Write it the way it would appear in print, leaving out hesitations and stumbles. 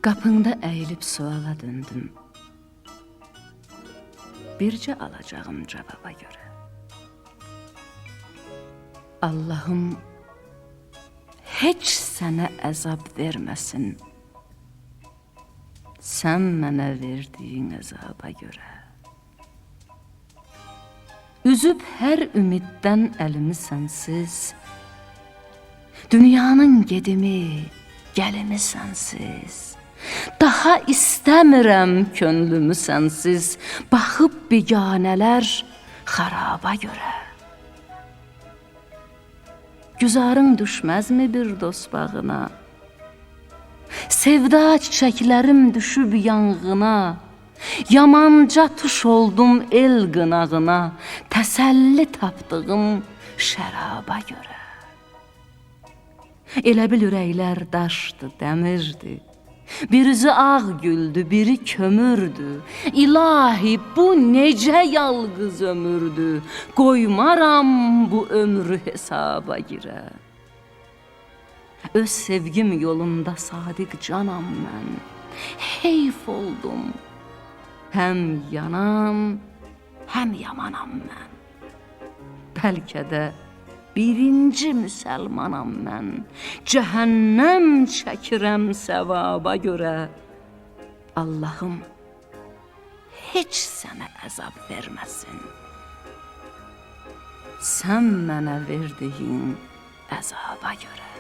Qapında əyilib suala döndüm. Bircə alacağım cavaba görə. Allahım heç sənə əzab verməsin, sən mənə verdiyin əzaba görə. Üzüb hər ümiddən əlimi sənsiz, dünyanın gedimi, gəlimi sənsiz. Daha istəmirəm könlümü sənsiz, baxıb biganələr xaraba görə. Güzarın düşməzmi bir dost bağına? Sevda çiçəklərim düşüb yanğına, yamanca tuş oldum el qınağına, təsəlli tapdığım şəraba görə. Elə bil ürəklər daşdı, dəmirdi, birisi ağ güldü, biri kömürdü. İlahi, bu necə yalqız ömürdü, qoymaram bu ömrü hesaba girə. Öz sevgim yolunda sadiq canam mən, heyf oldum. Həm yanam, həm yamanam mən. Bəlkə də birinci müsəlmanam mən, cəhənnəm çəkirəm səvaba görə. Allahım heç sənə əzab verməsin, sən mənə verdiyin əzaba görə.